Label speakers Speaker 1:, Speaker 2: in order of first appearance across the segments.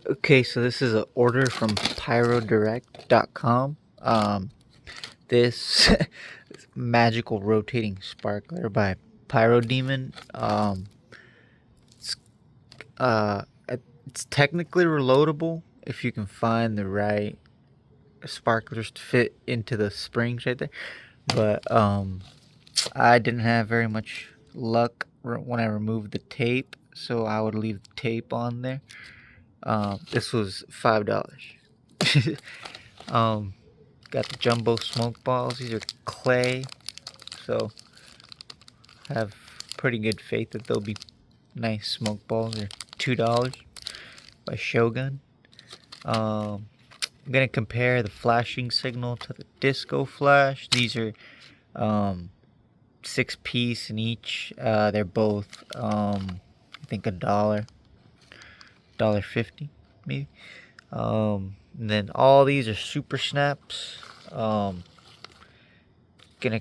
Speaker 1: Okay, so this is an order from Pyrodirect.com. This, this magical rotating sparkler by Pyro Demon. It's uh, it's technically reloadable if you can find the right sparklers to fit into the springs right there. But I didn't have very much luck when I removed the tape, so I would leave the tape on there. This was $5. um, Got the jumbo smoke balls. These are clay, so I have pretty good faith that they'll be nice smoke balls. They're $2 by Shogun. I'm gonna compare the flashing signal to the disco flash. These are 6 piece in each. They're both I think $1.50 maybe. And then all these are super snaps. Gonna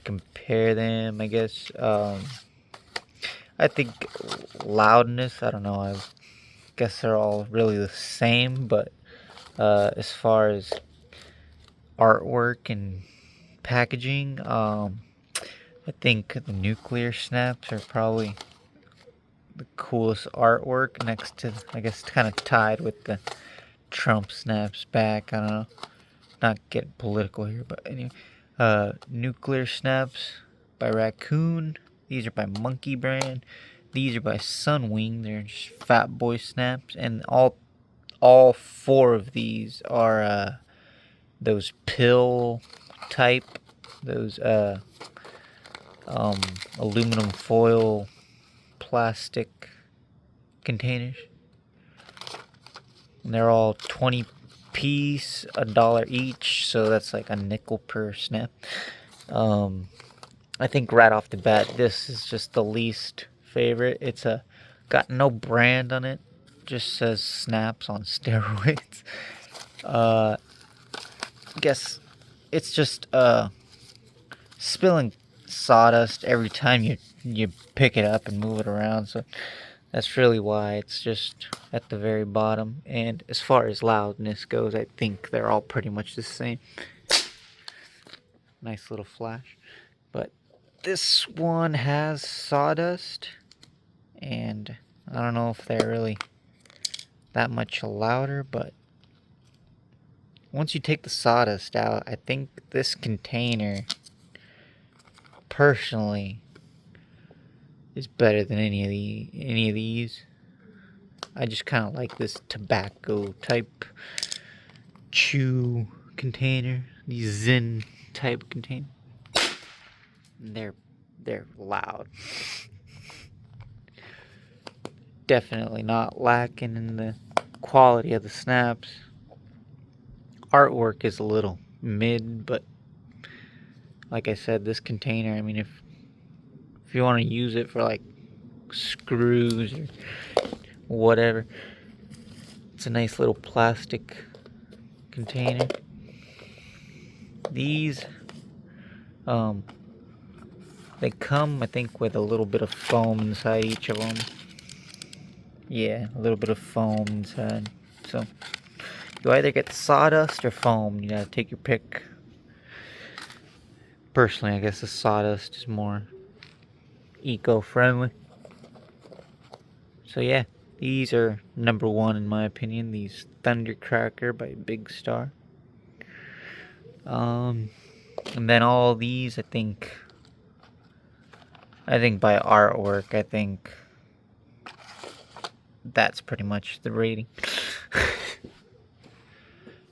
Speaker 1: compare them, I guess. I think loudness, I don't know, I guess they're all really the same, but as far as artwork and packaging, I think the nuclear snaps are probably the coolest artwork next to, I guess, kind of tied with the Trump snaps back. I don't know, not getting political here, but anyway. Nuclear snaps by Raccoon. These are by Monkey Brand. These are by Sunwing. They're just Fat Boy snaps, and all four of these are those pill type, those aluminum foil plastic containers, and they're all 20 piece, $1 each, so that's like a nickel per snap. I think right off the bat, this is just the least favorite. It's got no brand on it, just says snaps on steroids. Guess it's just spilling sawdust every time you pick it up and move it around, so that's really why it's just at the very bottom. And as far as loudness goes, I think they're all pretty much the same. Nice little flash. But this one has sawdust, and I don't know if they're really that much louder, but once you take the sawdust out, I think this container, personally, is better than any of these. I just kind of like this tobacco type chew container, these Zen type container. They're loud. Definitely not lacking in the quality of the snaps. Artwork is a little mid, but like I said, this container, I mean, if you want to use it for like screws or whatever, it's a nice little plastic container. These they come, I think, with a little bit of foam inside each of them. Yeah, a little bit of foam inside. So you either get sawdust or foam. You gotta take your pick. Personally, I guess the sawdust is more eco-friendly. So yeah, these are number one in my opinion. These Thundercracker by Big Star. And then all these, I think by artwork, I think that's pretty much the rating.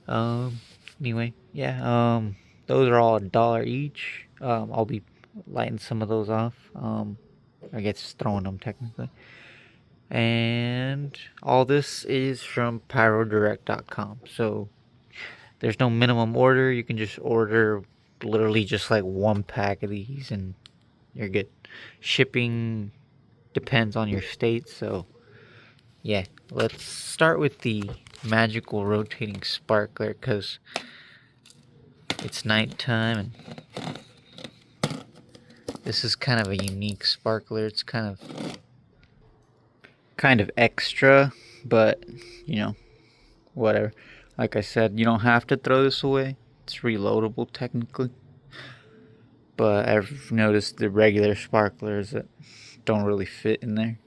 Speaker 1: Anyway, yeah, those are all $1 each. I'll be lighting some of those off. I guess throwing them technically. And all this is from pyrodirect.com. So there's no minimum order. You can just order literally just like one pack of these and you're good. Shipping depends on your state, so yeah. Let's start with the magical rotating sparkler because it's nighttime and this is kind of a unique sparkler. It's kind of extra, but you know, whatever. Like I said, you don't have to throw this away. It's reloadable technically. But I've noticed the regular sparklers that don't really fit in there.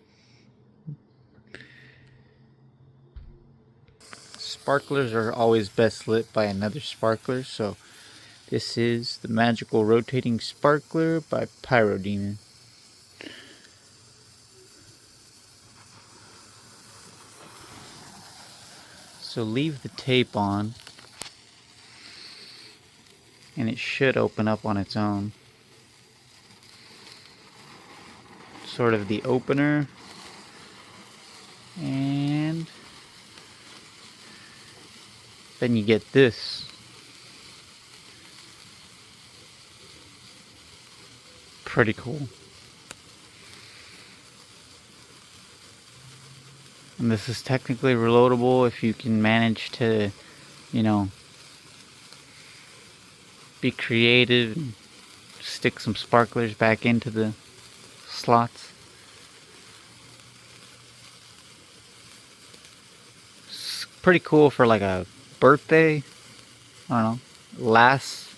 Speaker 1: Sparklers are always best lit by another sparkler, so this is the Magical Rotating Sparkler by Pyrodirect. So leave the tape on, and it should open up on its own. Sort of the opener, and then you get this. Pretty cool. And this is technically reloadable if you can manage to, you know, be creative and stick some sparklers back into the slots. It's pretty cool for like a birthday. I don't know. Lasts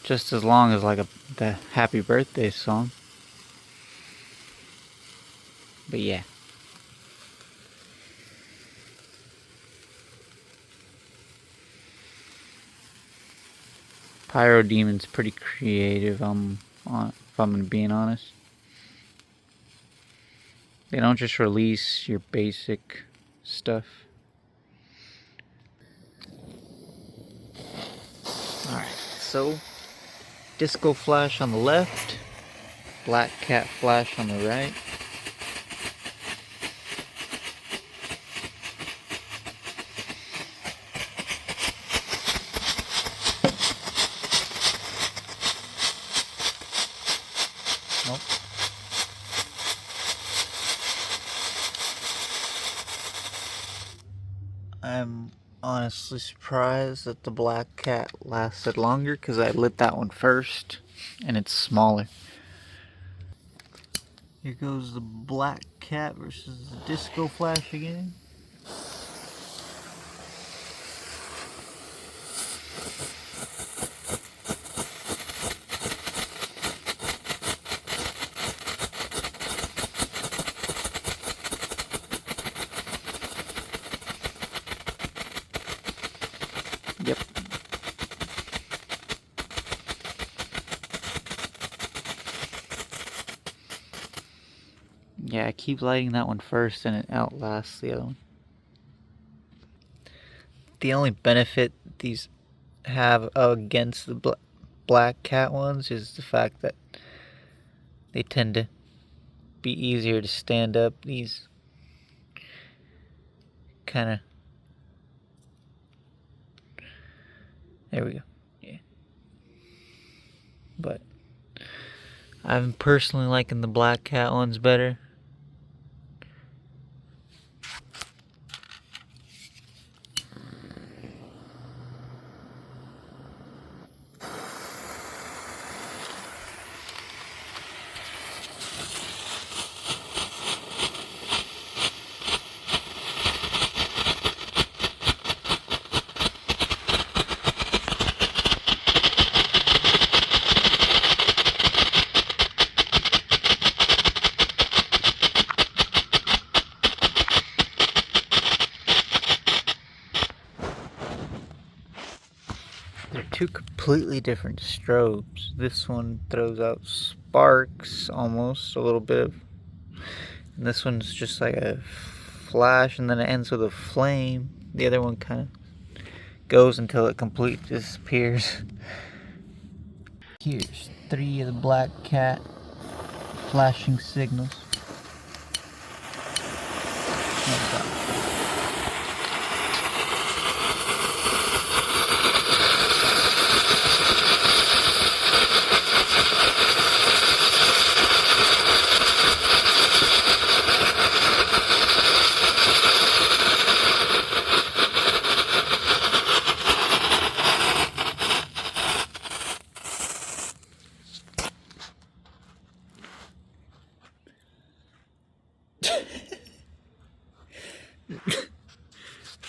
Speaker 1: just as long as like the happy birthday song. But yeah. Pyrodirect pretty creative, if I'm being honest. They don't just release your basic stuff. Alright, so disco flash on the left, black cat flash on the right. Nope. I'm honestly surprised that the black cat lasted longer because I lit that one first and it's smaller. Here goes the black cat versus the disco flash again. Yep. Yeah, I keep lighting that one first and it outlasts the other one. The only benefit these have against the black cat ones is the fact that they tend to be easier to stand up. These kind of... There we go. Yeah. But I'm personally liking the black cat ones better. They're two completely different strobes. This one throws out sparks almost, a little bit of, and this one's just like a flash and then it ends with a flame. The other one kind of goes until it completely disappears. Here's 3 of the black cat flashing signals.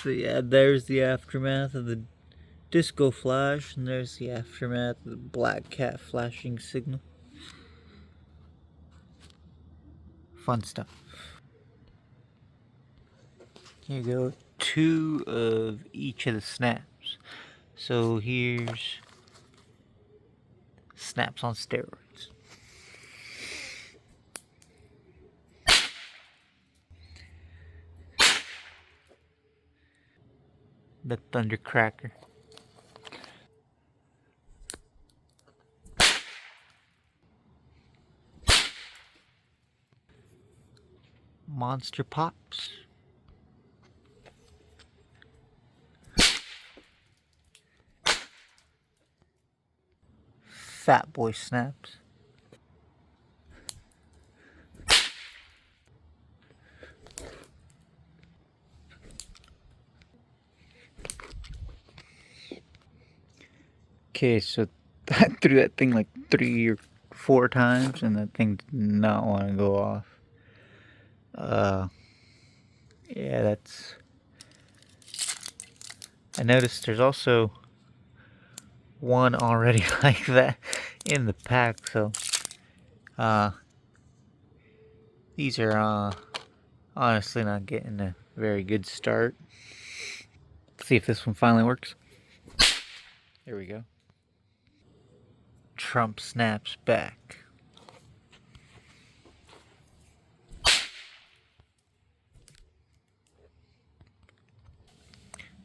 Speaker 1: So yeah, there's the aftermath of the disco flash, and there's the aftermath of the black cat flashing signal. Fun stuff. Here you go. 2 of each of the snaps. So here's snaps on steroids. The Thundercracker. Monster Pops. Fat Boy Snaps. Okay, so I threw that thing like 3 or 4 times, and that thing did not want to go off. Yeah, that's... I noticed there's also one already like that in the pack, so these are honestly not getting a very good start. Let's see if this one finally works. There we go. Trump snaps back.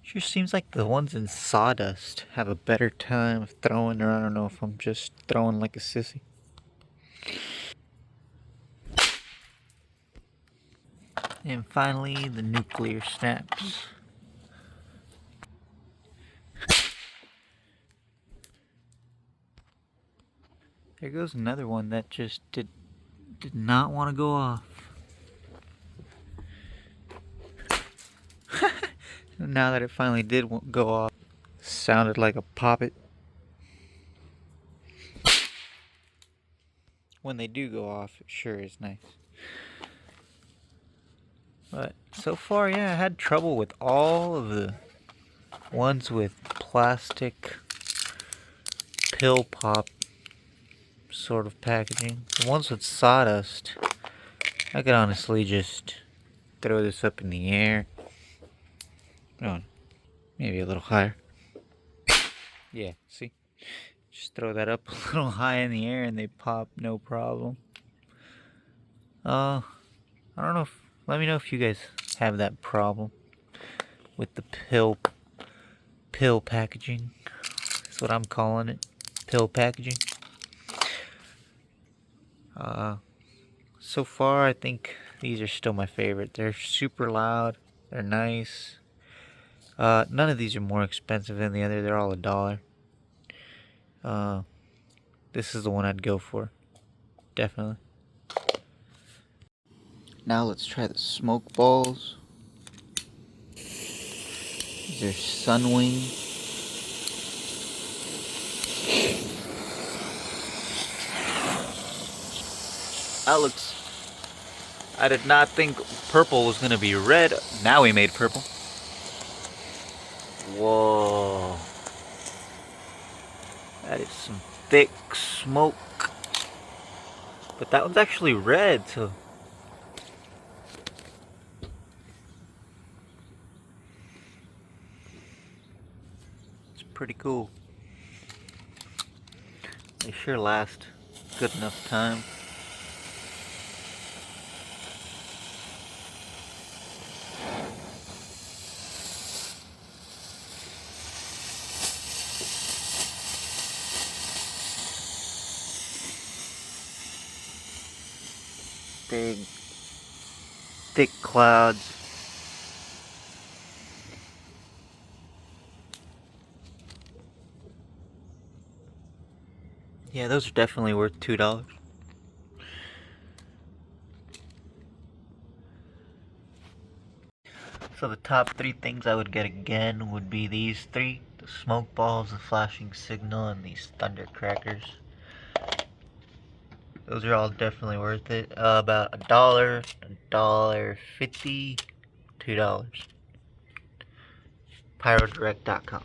Speaker 1: Sure seems like the ones in sawdust have a better time of throwing, or I don't know if I'm just throwing like a sissy. And finally, the nuclear snaps. There goes another one that just did not want to go off. Now that it finally did go off, sounded like a poppet. When they do go off, it sure is nice. But so far, yeah, I had trouble with all of the ones with plastic pill pop sort of packaging. The ones with sawdust, I could honestly just throw this up in the air. Oh, maybe a little higher. Yeah, see? Just throw that up a little high in the air and they pop, no problem. I don't know if, let me know if you guys have that problem with the pill packaging. That's what I'm calling it. Pill packaging. So far I think these are still my favorite. They're super loud. They're nice. None of these are more expensive than the other. They're all $1. This is the one I'd go for. Definitely. Now let's try the smoke balls. These are Sunwing. That looks... I did not think purple was going to be red. Now we made purple. Whoa. That is some thick smoke. But that one's actually red, so... it's pretty cool. They sure last good enough time. Big, thick clouds. Yeah, those are definitely worth $2. So the top 3 things I would get again would be these 3. The smoke balls, the flashing signal, and these thundercrackers. Those are all definitely worth it. About $1, $1.50, $2. pyrodirect.com.